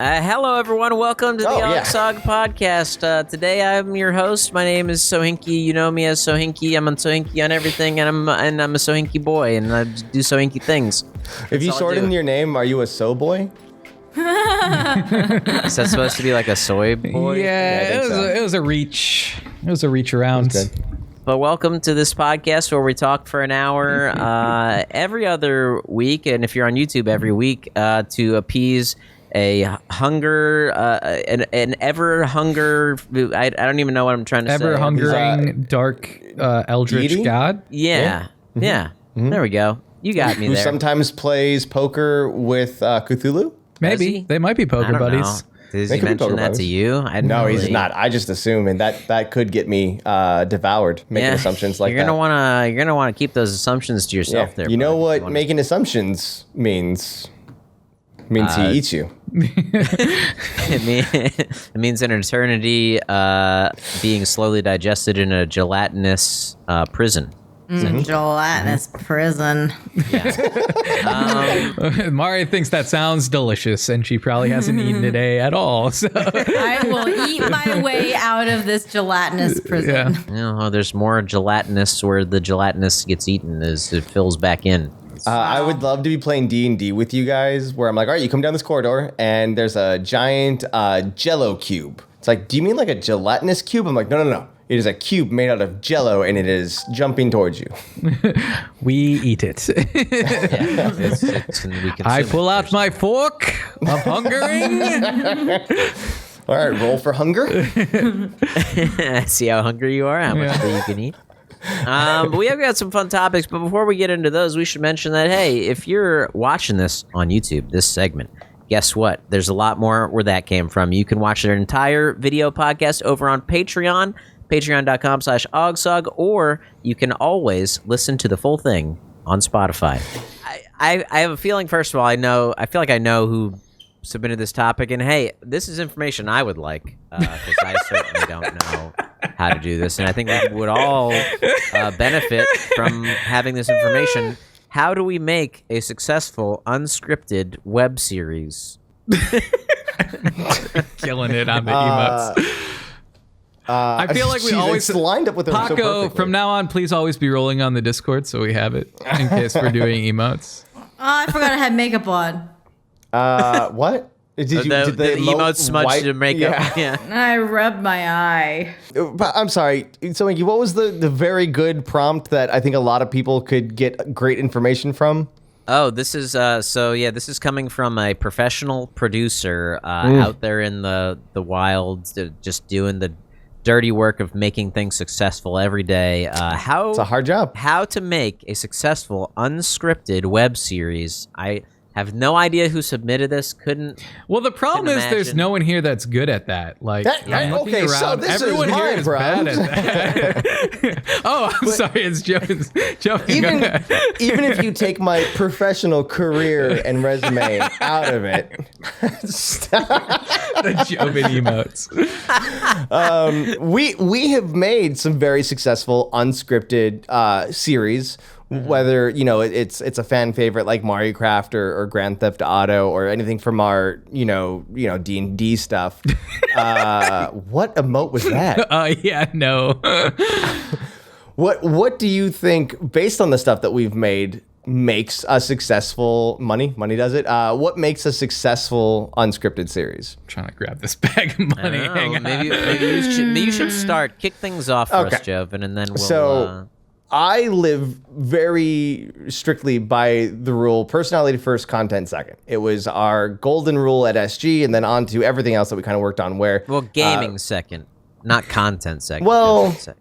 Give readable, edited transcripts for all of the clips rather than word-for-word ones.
Hello, everyone. Welcome to the yeah. OGSoG podcast. Today, I'm your host. My name is Sohinky. You know me as Sohinky. I'm on Sohinky on everything, and I'm a Sohinky boy, and I do Sohinky things. If you shorten your name, are you a So Boy? Is that supposed to be like a soy boy? Yeah, it was a reach. It was a reach around. But welcome to this podcast where we talk for an hour every other week, and if you're on YouTube, every week to appease a hunger, an ever hunger. I don't even know what I'm trying to say. Ever hungering, dark, eldritch deity? god. Yeah. There we go. You got me Who there. sometimes plays poker with Cthulhu? Maybe they might be I poker don't buddies. know. Does They he could be mention poker that to buddies. you? I didn't No, he's really- not. I just assume, and that could get me devoured making assumptions like you're gonna that. You're gonna wanna keep those assumptions to yourself. There, you know bud. what You wanna- making assumptions means? Means he eats you. it means an eternity being slowly digested in a gelatinous prison. Gelatinous prison. Mari thinks that sounds delicious, and she probably hasn't eaten today at all. So I will eat my way out of this gelatinous prison. yeah, You know, there's more gelatinous where the gelatinous gets eaten as it fills back in. I would love to be playing D&D with you guys, where I'm like, all right, you come down this corridor, and there's a giant Jello cube. It's like, do you mean like a gelatinous cube? I'm like, no. It is a cube made out of Jello, and it is jumping towards you. we eat it. We I consume pull it. out my fork of hungering. All right, roll for hunger. See how hungry you are, how much of it you can eat. But we have got some fun topics, but before we get into those, we should mention that, hey, if you're watching this on YouTube, this segment, guess what? There's a lot more where that came from. You can watch their entire video podcast over on Patreon, patreon.com/OGSoG, or you can always listen to the full thing on Spotify. I have a feeling, first of all, I feel like I know who submitted this topic, and hey, this is information I would like, because I certainly don't know how to do this, and I think we would all benefit from having this information. How do we make a successful unscripted web series? Killing it on the emotes. I feel like we always it's lined up with them so Paco, perfectly. from now on, please always be rolling on the Discord so we have it in case we're doing emotes. Oh, I forgot I had makeup on. What? Did you? The did the emote smudged wipe- to makeup. Yeah. I rubbed my eye. But I'm sorry. So, Inky, what was the very good prompt that I think a lot of people could get great information from? Oh, this is this is coming from a professional producer out there in the wild, just doing the dirty work of making things successful every day. It's a hard job. How to make a successful unscripted web series. I have no idea who submitted this. Well, the problem is there's imagine. no one here that's good at that. Like, I'm looking okay, so around, this is everyone here mine, is bro. bad at that. Oh, I'm sorry, it's Joe's jumping. Even if you take my professional career and resume out of it, the Jobin emotes. we have made some very successful unscripted series. Whether it's a fan favorite like Mario Kart or Grand Theft Auto or anything from our D&D stuff. What emote was that? Yeah, no. What do you think, based on the stuff that we've made, makes a successful money does it? What makes a successful unscripted series? Trying to grab this bag of money. Hang on. Maybe you should start. Kick things off for us, Joven, and then we'll. So I live very strictly by the rule: personality first, content second. It was our golden rule at SG, and then on to everything else that we kind of worked on. Where gaming second, not content second. Well, content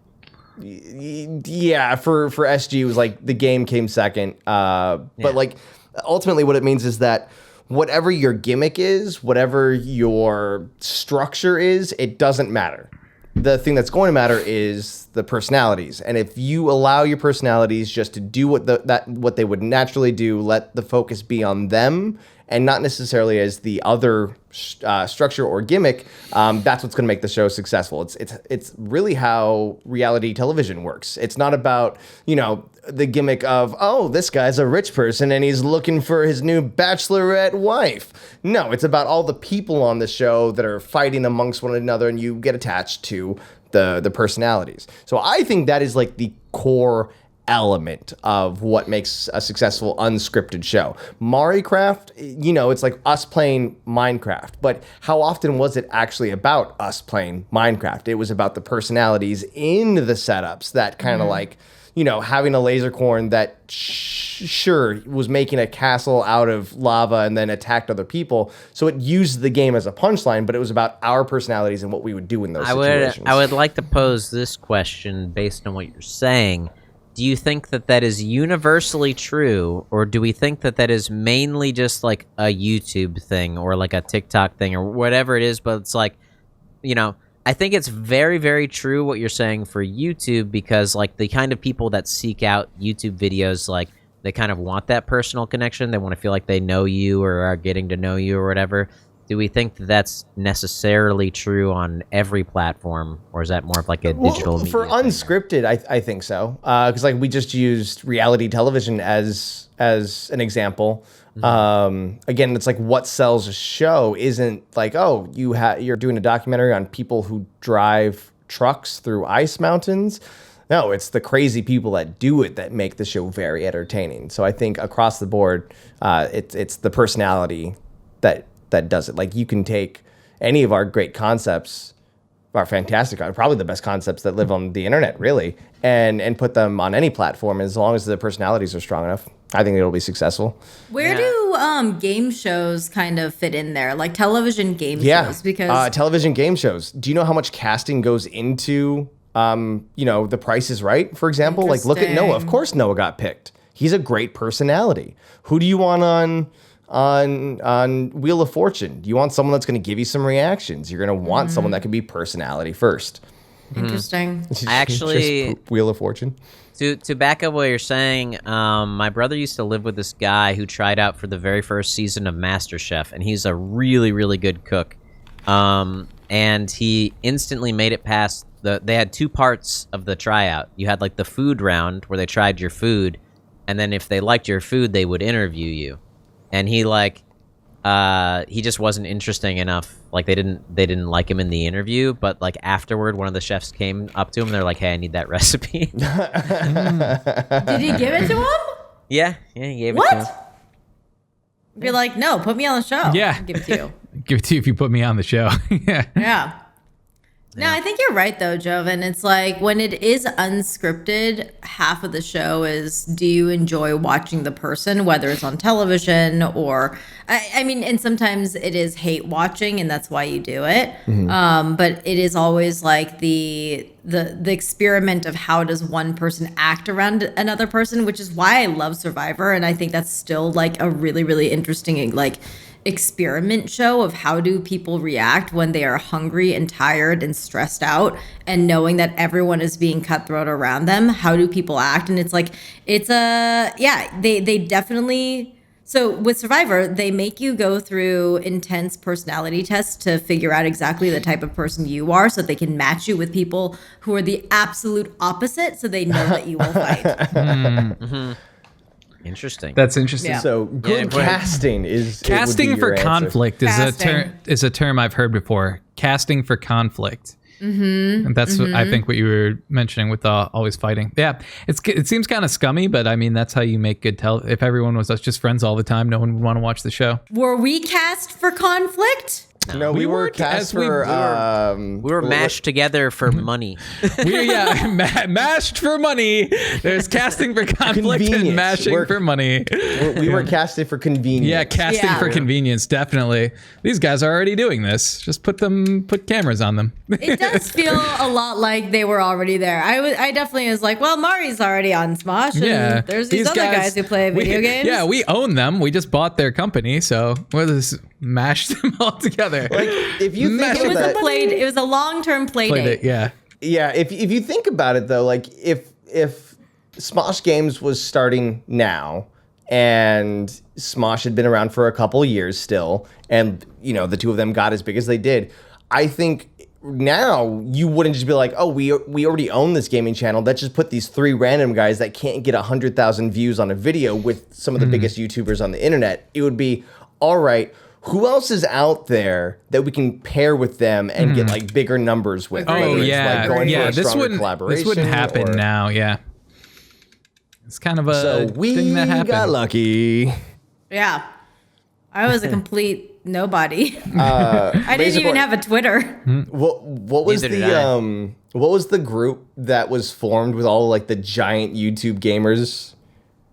second. yeah, for SG it was like the game came second. But like ultimately what it means is that whatever your gimmick is, whatever your structure is, it doesn't matter. The thing that's going to matter is the personalities. And if you allow your personalities just to do what they would naturally do, let the focus be on them and not necessarily as the other structure or gimmick, that's what's going to make the show successful. It's really how reality television works. It's not about, the gimmick of, oh, this guy's a rich person and he's looking for his new bachelorette wife. No, it's about all the people on the show that are fighting amongst one another, and you get attached to the personalities. So I think that is like the core element of what makes a successful unscripted show. Mariecraft, it's like us playing Minecraft, but how often was it actually about us playing Minecraft? It was about the personalities in the setups that kind of like, having a laser corn that sure was making a castle out of lava and then attacked other people. So it used the game as a punchline, but it was about our personalities and what we would do in those situations. I would like to pose this question based on what you're saying. Do you think that is universally true, or do we think that is mainly just like a YouTube thing or like a TikTok thing or whatever it is? But it's like, I think it's very, very true what you're saying for YouTube, because like the kind of people that seek out YouTube videos, like they kind of want that personal connection. They want to feel like they know you or are getting to know you or whatever. Do we think that's necessarily true on every platform, or is that more of like a digital media for thing? unscripted, I think so. Because like we just used reality television as an example. Again, it's like what sells a show isn't like, oh, you're doing a documentary on people who drive trucks through ice mountains. No, it's the crazy people that do it that make the show very entertaining. So I think across the board, it's the personality that does it. Like you can take any of our great concepts, our fantastic, probably the best concepts that live on the internet, really, and put them on any platform. As long as the personalities are strong enough, I think it'll be successful. Where do game shows kind of fit in there? Like television game shows? Because television game shows. Do you know how much casting goes into, The Price is Right, for example? Like look at Noah. Of course Noah got picked. He's a great personality. Who do you want on Wheel of Fortune? You want someone that's going to give you some reactions. You're going to want someone that can be personality first. Interesting. I actually Wheel of Fortune. To back up what you're saying, my brother used to live with this guy who tried out for the very first season of MasterChef, and he's a really, really good cook. And he instantly made it past they had two parts of the tryout. You had like the food round where they tried your food, and then if they liked your food, they would interview you. And he he just wasn't interesting enough. Like they didn't like him in the interview, but like afterward, one of the chefs came up to him and they're like, "Hey, I need that recipe." Did he give it to him? Yeah, he gave What? it to him. Be like, no, put me on the show. Yeah. I'll give it to you. Give it to you if you put me on the show. Yeah. Yeah. No, I think you're right though, Joven. It's like when it is unscripted, half of the show is, do you enjoy watching the person, whether it's on television or, I mean, and sometimes it is hate watching, and that's why you do it. But it is always like the experiment of how does one person act around another person, which is why I love Survivor, and I think that's still like a really, really interesting like experiment show of how do people react when they are hungry and tired and stressed out, and knowing that everyone is being cutthroat around them. How do people act? And it's like, they definitely. So with Survivor, they make you go through intense personality tests to figure out exactly the type of person you are, so they can match you with people who are the absolute opposite, so they know that you will fight. Interesting. That's interesting. Yeah. So good casting is Casting for conflict Casting. is a term I've heard before. Casting for conflict. And that's what I think what you were mentioning with always fighting. Yeah, it seems kind of scummy, but I mean that's how you make good If everyone was just friends all the time, no one would want to watch the show. Were we cast for conflict? No, we were cast for. We were mashed together for money. Mashed for money. There's casting for conflict and mashing for money. We were casted for convenience. Yeah, casting for convenience, definitely. These guys are already doing this. Just put cameras on them. It does feel a lot like they were already there. I definitely was like, well, Mari's already on Smosh, and there's these other guys who play video games. Yeah, we own them. We just bought their company, so we'll just mash them all together. Like if you think it was it was a long-term play date. Yeah. Yeah, if you think about it though, like if Smosh Games was starting now and Smosh had been around for a couple years still, and the two of them got as big as they did, I think now you wouldn't just be like, oh, we already own this gaming channel. Let's just put these 3 random guys that can't get 100,000 views on a video with some of the biggest YouTubers on the internet. It would be, all right, who else is out there that we can pair with them and get like bigger numbers with? Oh yeah, like going for a this stronger collaboration. This wouldn't happen now. Yeah, it's kind of a thing that happened. Got lucky. Yeah. I was a complete nobody. I didn't even have a Twitter. What was what was the group that was formed with all like the giant YouTube gamers?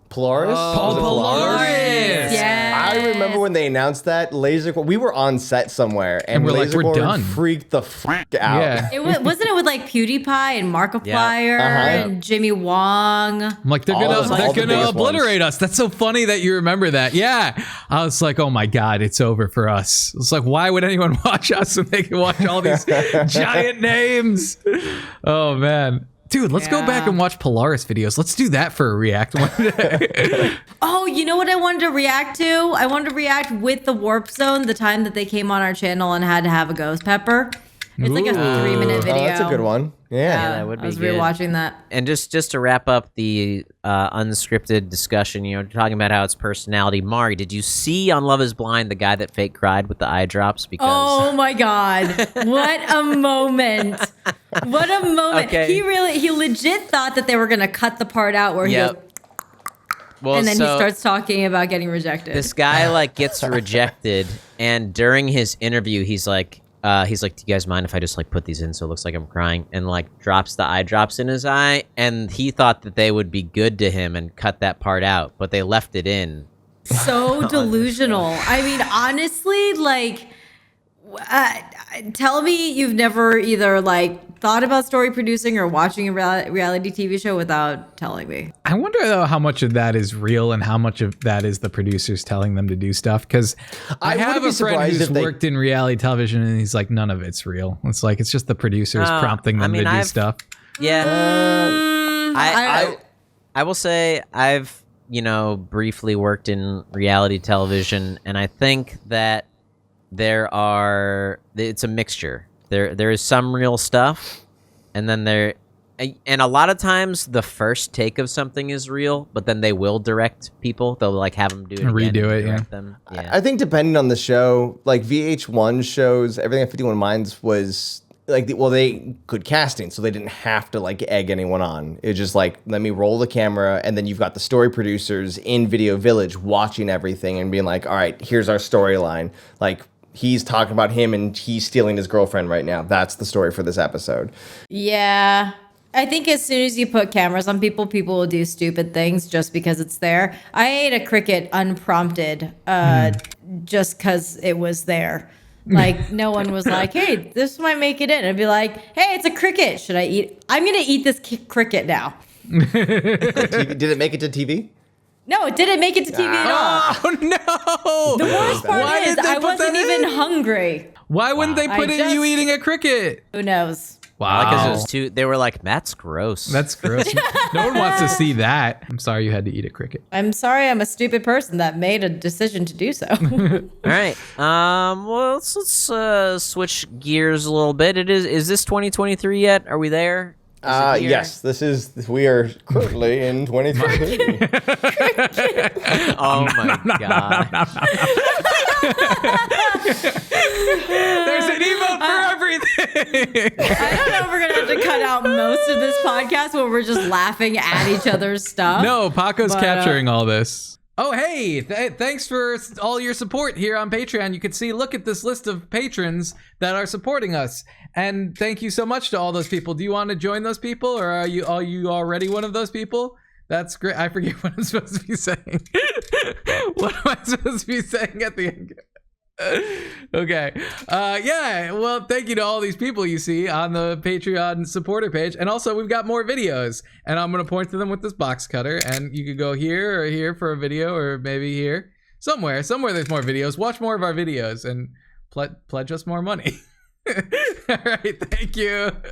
Polaris? Oh, Polaris! Yeah. I remember when they announced that we were on set somewhere and we're like, we're done. Freaked the fuck out. Yeah. Wasn't it with like PewDiePie and Markiplier and Jimmy Wong? I'm like, they're All gonna the biggest obliterate us. That's so funny that you remember that. Yeah. I was like, oh my God, it's over for us. It's like, why would anyone watch us when they can watch all these giant names? Oh man. Dude, let's go back and watch Polaris videos. Let's do that for a react one day. Oh, you know what I wanted to react to? I wanted to react with the Warp Zone the time that they came on our channel and had to have a ghost pepper. It's like a 3-minute video. Oh, that's a good one. Yeah. That would be I was good. rewatching that. And just to wrap up the unscripted discussion, talking about how it's personality. Mari, did you see on Love Is Blind the guy that fake cried with the eye drops? Because Oh my God. What a moment. What a moment. Okay. He legit thought that they were going to cut the part out where he goes, well, and then he so starts talking about getting rejected. this guy like gets rejected, and during his interview, he's like, do you guys mind if I just like put these in so it looks like I'm crying? And like drops the eye drops in his eye, and he thought that they would be good to him and cut that part out, but they left it in. So delusional. I mean, honestly, like, tell me you've never either like thought about story producing or watching a reality TV show without telling me. I wonder though how much of that is real and how much of that is the producers telling them to do stuff. Because I have a friend who's worked in reality television and he's like, none of it's real. It's like it's just the producers prompting them to do stuff. Yeah. I will say I've briefly worked in reality television, and I think that it's a mixture. There is some real stuff, and then and a lot of times the first take of something is real, but then they will direct people. They'll like have them do it again, redo it. Yeah. Them. I think depending on the show, like VH1 shows, everything at 51 Minds was like, they could casting, so they didn't have to like egg anyone on. It was just like, let me roll the camera, and then you've got the story producers in Video Village watching everything and being like, all right, here's our storyline. Like, he's talking about him and he's stealing his girlfriend right now. That's the story for this episode. Yeah. I think as soon as you put cameras on people will do stupid things just because it's there. I ate a cricket unprompted just because it was there. Like, no one was like, hey, this might make it in. I'd be like, hey, it's a cricket. Should I eat? I'm going to eat this cricket now. Did it make it to TV? No, it didn't make it to TV at all. Oh no! The worst part is I wasn't even hungry. Why wouldn't they put in you eating a cricket? Who knows? Wow. Because it was too. They were like, "That's gross." That's gross. No one wants to see that. I'm sorry you had to eat a cricket. I'm sorry I'm a stupid person that made a decision to do so. All right. Well, let's switch gears a little bit. Is this 2023 yet? Are we there? Yes, we are currently in 2023. Oh my God. There's an emote for everything. I don't know if we're going to have to cut out most of this podcast where we're just laughing at each other's stuff. No, Paco's capturing all this. Oh, hey, thanks for all your support here on Patreon. You can see, look at this list of patrons that are supporting us. And thank you so much to all those people. Do you want to join those people, or are you already one of those people? That's great. I forget what I'm supposed to be saying. What am I supposed to be saying at the end? Okay. Yeah, well, thank you to all these people you see on the Patreon supporter page. And also, we've got more videos, and I'm going to point to them with this box cutter, and you could go here or here for a video, or maybe here. Somewhere there's more videos. Watch more of our videos and pledge us more money. All right, thank you.